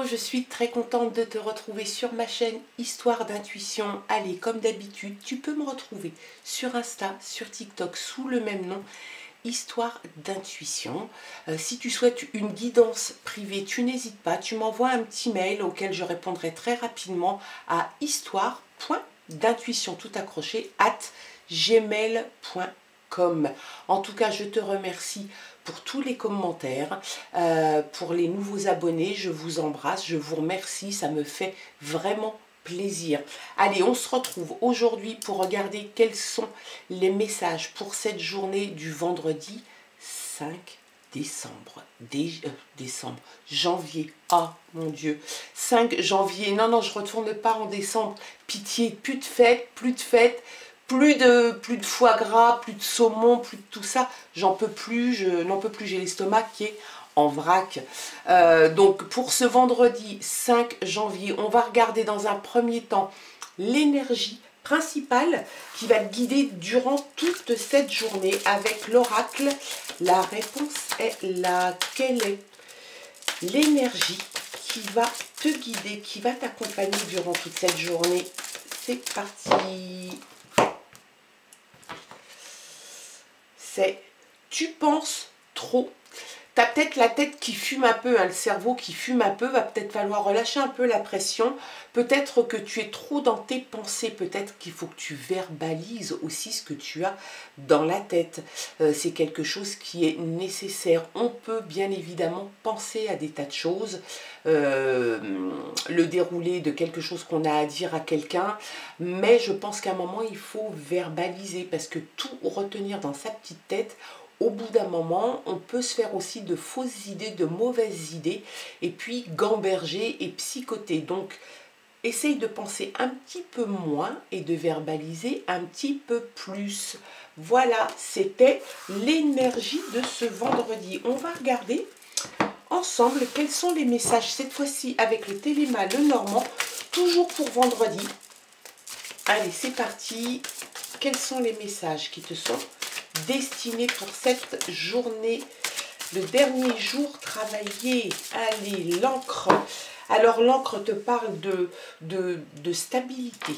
je suis très contente de te retrouver sur ma chaîne Histoire d'intuition. Allez, comme d'habitude, tu peux me retrouver sur Insta, sur TikTok, sous le même nom, Histoire d'intuition. Si tu souhaites une guidance privée, tu n'hésites pas, tu m'envoies un petit mail auquel je répondrai très rapidement à histoire.d'intuition tout accroché @gmail.com. En tout cas, je te remercie pour tous les commentaires, pour les nouveaux abonnés, je vous embrasse, je vous remercie, ça me fait vraiment plaisir. Allez, on se retrouve aujourd'hui pour regarder quels sont les messages pour cette journée du vendredi 5 décembre. Janvier, oh mon Dieu, 5 janvier, non, je retourne pas en décembre, pitié, plus de fêtes, plus de foie gras, plus de saumon, plus de tout ça, j'en peux plus, je n'en peux plus, j'ai l'estomac qui est en vrac. Donc pour ce vendredi 5 janvier, on va regarder dans un premier temps l'énergie principale qui va te guider durant toute cette journée avec l'oracle. La réponse est là. Quelle est l'énergie qui va te guider, qui va t'accompagner durant toute cette journée? C'est parti. C'est tu penses trop. Tu as peut-être la tête qui fume un peu, hein, le cerveau qui fume un peu, va peut-être falloir relâcher un peu la pression. Peut-être que tu es trop dans tes pensées, peut-être qu'il faut que tu verbalises aussi ce que tu as dans la tête. C'est quelque chose qui est nécessaire. On peut bien évidemment penser à des tas de choses, le déroulé de quelque chose qu'on a à dire à quelqu'un, mais je pense qu'à un moment, il faut verbaliser parce que tout retenir dans sa petite tête, au bout d'un moment, on peut se faire aussi de fausses idées, de mauvaises idées, et puis gamberger et psychoter. Donc, essaye de penser un petit peu moins et de verbaliser un petit peu plus. Voilà, c'était l'énergie de ce vendredi. On va regarder ensemble quels sont les messages, cette fois-ci avec le Téléma Lenormand, toujours pour vendredi. Allez, c'est parti. Quels sont les messages qui te sont destinés pour cette journée, le dernier jour travaillé? Allez, l'encre. Alors l'encre te parle de stabilité,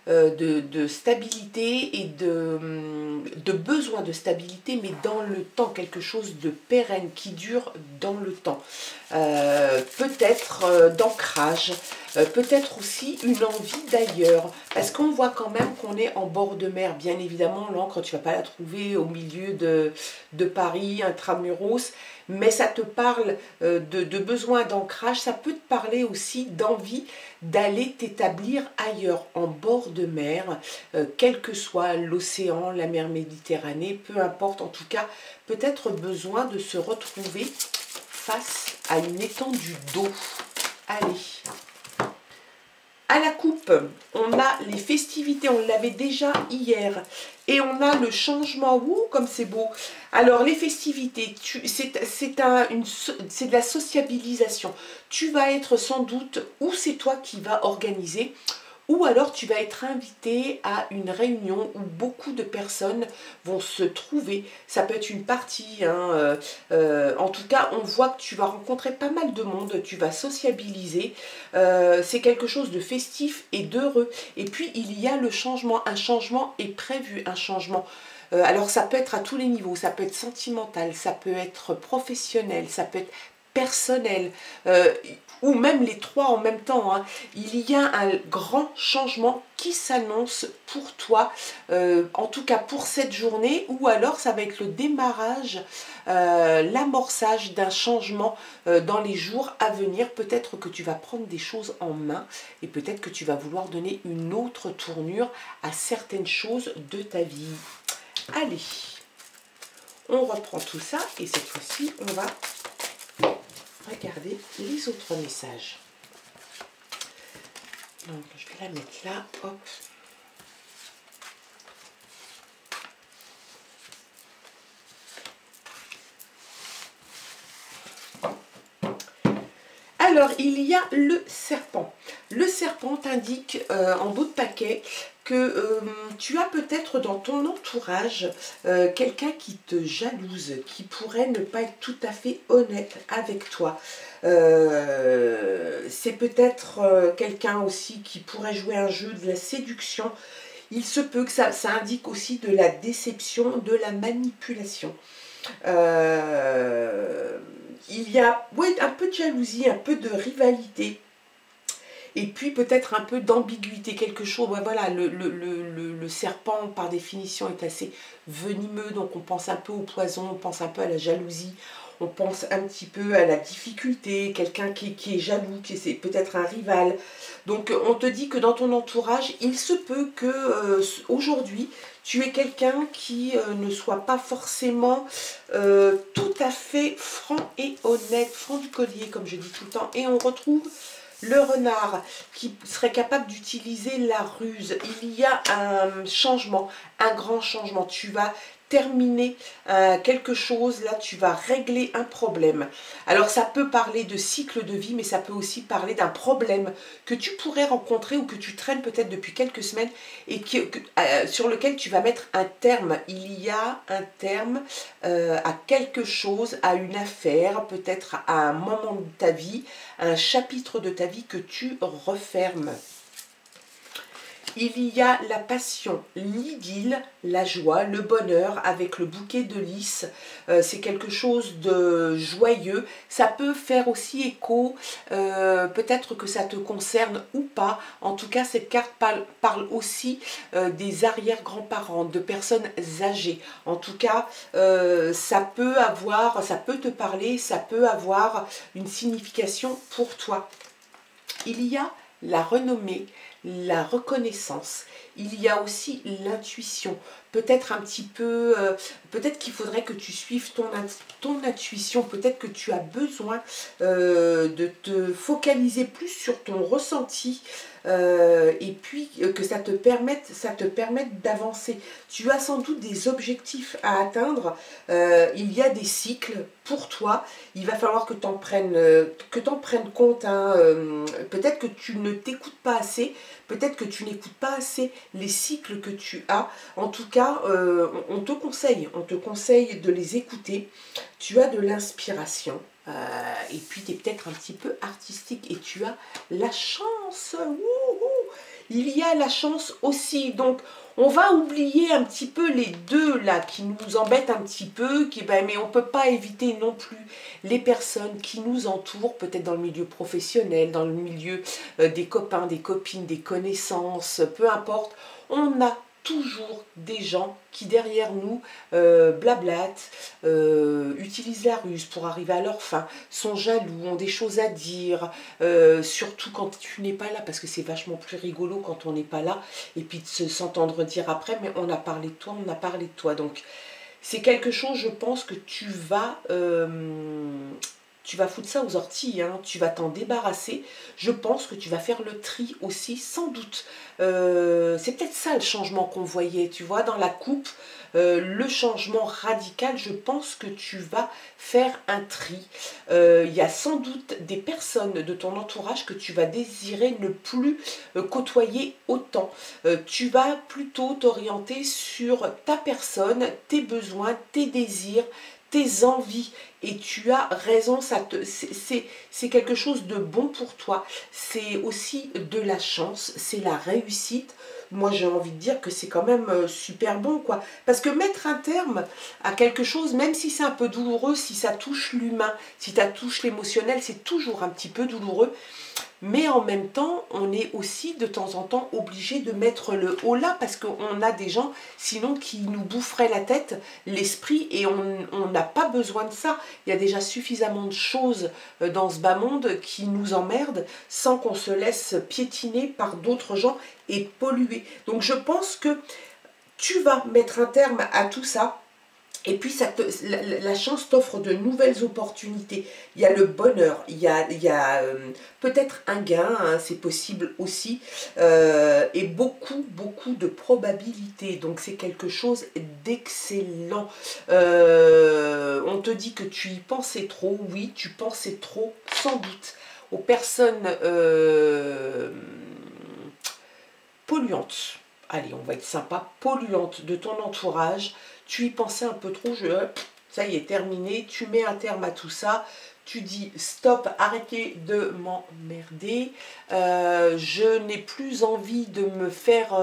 de stabilité et de besoin de stabilité, mais dans le temps, quelque chose de pérenne, qui dure dans le temps. Peut-être d'ancrage, peut-être aussi une envie d'ailleurs, parce qu'on voit quand même qu'on est en bord de mer. Bien évidemment, l'encre, tu ne vas pas la trouver au milieu de Paris, intramuros, mais ça te parle de besoin d'ancrage, ça peut te parler aussi d'envie d'aller t'établir ailleurs, en bord de mer, quel que soit l'océan, la mer Méditerranée, peu importe, en tout cas, peut-être besoin de se retrouver face à une étendue d'eau. Allez. À la coupe, on a les festivités, on l'avait déjà hier. Et on a le changement, ouh, comme c'est beau. Alors, les festivités, c'est de la sociabilisation. Tu vas être sans doute, ou c'est toi qui vas organiser, ou alors tu vas être invité à une réunion où beaucoup de personnes vont se trouver. Ça peut être une partie, hein, en tout cas, on voit que tu vas rencontrer pas mal de monde, tu vas sociabiliser. C'est quelque chose de festif et d'heureux. Et puis, il y a le changement. Un changement est prévu, un changement. Alors, ça peut être à tous les niveaux. Ça peut être sentimental, ça peut être professionnel, ça peut être personnel, ou même les trois en même temps, hein. Il y a un grand changement qui s'annonce pour toi, en tout cas pour cette journée, ou alors ça va être le démarrage, l'amorçage d'un changement dans les jours à venir. Peut-être que tu vas prendre des choses en main et peut-être que tu vas vouloir donner une autre tournure à certaines choses de ta vie. Allez, on reprend tout ça et cette fois-ci, on va regarder les autres messages. Donc, je vais la mettre là, hop. Alors, il y a le serpent. Le serpent t'indique en dos de paquet que tu as peut-être dans ton entourage quelqu'un qui te jalouse, qui pourrait ne pas être tout à fait honnête avec toi. C'est peut-être quelqu'un aussi qui pourrait jouer un jeu de la séduction. Il se peut que ça indique aussi de la déception, de la manipulation. Il y a un peu de jalousie, un peu de rivalité. Et puis peut-être un peu d'ambiguïté, quelque chose, ouais, voilà, le serpent par définition est assez venimeux, donc on pense un peu au poison, on pense un peu à la jalousie, on pense un petit peu à la difficulté, quelqu'un qui est jaloux, qui c'est peut-être un rival. Donc on te dit que dans ton entourage, il se peut que aujourd'hui, tu es quelqu'un qui ne soit pas forcément tout à fait franc et honnête, franc du collier, comme je dis tout le temps, et on retrouve le renard qui serait capable d'utiliser la ruse. Il y a un changement, un grand changement. Tu vas terminer quelque chose, là tu vas régler un problème. Alors ça peut parler de cycle de vie, mais ça peut aussi parler d'un problème que tu pourrais rencontrer ou que tu traînes peut-être depuis quelques semaines et sur lequel tu vas mettre un terme. Il y a un terme à quelque chose, à une affaire, peut-être à un moment de ta vie, un chapitre de ta vie que tu refermes. Il y a la passion, l'idylle, la joie, le bonheur avec le bouquet de lys. C'est quelque chose de joyeux. Ça peut faire aussi écho, peut-être que ça te concerne ou pas. En tout cas, cette carte parle aussi des arrière-grands-parents, de personnes âgées. En tout cas, ça peut te parler, ça peut avoir une signification pour toi. Il y a la renommée, la reconnaissance, il y a aussi l'intuition, peut-être un petit peu, peut-être qu'il faudrait que tu suives ton intuition, peut-être que tu as besoin de te focaliser plus sur ton ressenti et puis que ça te permette d'avancer. Tu as sans doute des objectifs à atteindre, il y a des cycles pour toi, il va falloir que tu en prennes compte, hein, peut-être que tu ne t'écoutes pas assez, peut-être que tu n'écoutes pas assez les cycles que tu as. En tout cas, on te conseille de les écouter. Tu as de l'inspiration. Et puis tu es peut-être un petit peu artistique et tu as la chance. Wouhou! Il y a la chance aussi. Donc on va oublier un petit peu les deux là qui nous embêtent un petit peu, mais on ne peut pas éviter non plus les personnes qui nous entourent, peut-être dans le milieu professionnel, dans le milieu des copains, des copines, des connaissances, peu importe. On a toujours des gens qui derrière nous blablatent, utilisent la ruse pour arriver à leur fin, sont jaloux, ont des choses à dire, surtout quand tu n'es pas là, parce que c'est vachement plus rigolo quand on n'est pas là, et puis de s'entendre dire après, mais on a parlé de toi, on a parlé de toi. Donc c'est quelque chose, je pense, que tu vas foutre ça aux orties, hein, tu vas t'en débarrasser. Je pense que tu vas faire le tri aussi, sans doute. C'est peut-être ça le changement qu'on voyait, tu vois, dans la coupe, le changement radical, je pense que tu vas faire un tri. Il y a sans doute des personnes de ton entourage que tu vas désirer ne plus côtoyer autant. Tu vas plutôt t'orienter sur ta personne, tes besoins, tes désirs, tes envies, et tu as raison, c'est quelque chose de bon pour toi, c'est aussi de la chance, c'est la réussite. Moi j'ai envie de dire que c'est quand même super bon, quoi, parce que mettre un terme à quelque chose, même si c'est un peu douloureux, si ça touche l'humain, si ça touche l'émotionnel, c'est toujours un petit peu douloureux. Mais en même temps, on est aussi de temps en temps obligé de mettre le haut là, parce qu'on a des gens sinon qui nous boufferaient la tête, l'esprit, et on n'a pas besoin de ça. Il y a déjà suffisamment de choses dans ce bas monde qui nous emmerdent sans qu'on se laisse piétiner par d'autres gens et polluer. Donc je pense que tu vas mettre un terme à tout ça. Et puis la chance t'offre de nouvelles opportunités. Il y a le bonheur, il y a peut-être un gain, hein, c'est possible aussi, et beaucoup de probabilités. Donc c'est quelque chose d'excellent. On te dit que tu y pensais trop, oui, tu pensais trop, sans doute. aux personnes polluantes. Allez, on va être sympa, polluantes de ton entourage. Tu y pensais un peu trop, ça y est, terminé. Tu mets un terme à tout ça. Tu dis stop, arrêtez de m'emmerder. Je n'ai plus envie de me faire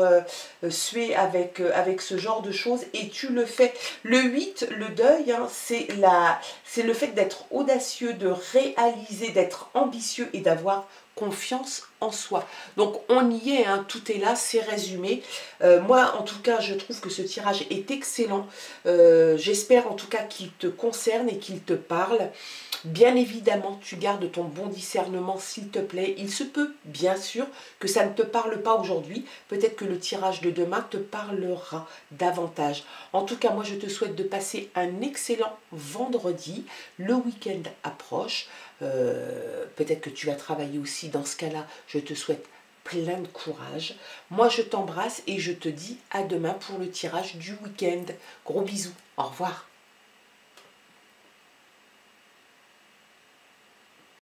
suer avec ce genre de choses. Et tu le fais. Le 8, le deuil, hein, c'est le fait d'être audacieux, de réaliser, d'être ambitieux et d'avoir confiance en soi. Donc on y est, hein, tout est là, c'est résumé. Moi en tout cas je trouve que ce tirage est excellent. J'espère en tout cas qu'il te concerne et qu'il te parle. Bien évidemment tu gardes ton bon discernement s'il te plaît. Il se peut bien sûr que ça ne te parle pas aujourd'hui. Peut-être que le tirage de demain te parlera davantage. En tout cas moi je te souhaite de passer un excellent vendredi. Le week-end approche. Peut-être que tu vas travailler aussi dans ce cas-là. Je te souhaite plein de courage. Moi, je t'embrasse et je te dis à demain pour le tirage du week-end. Gros bisous. Au revoir.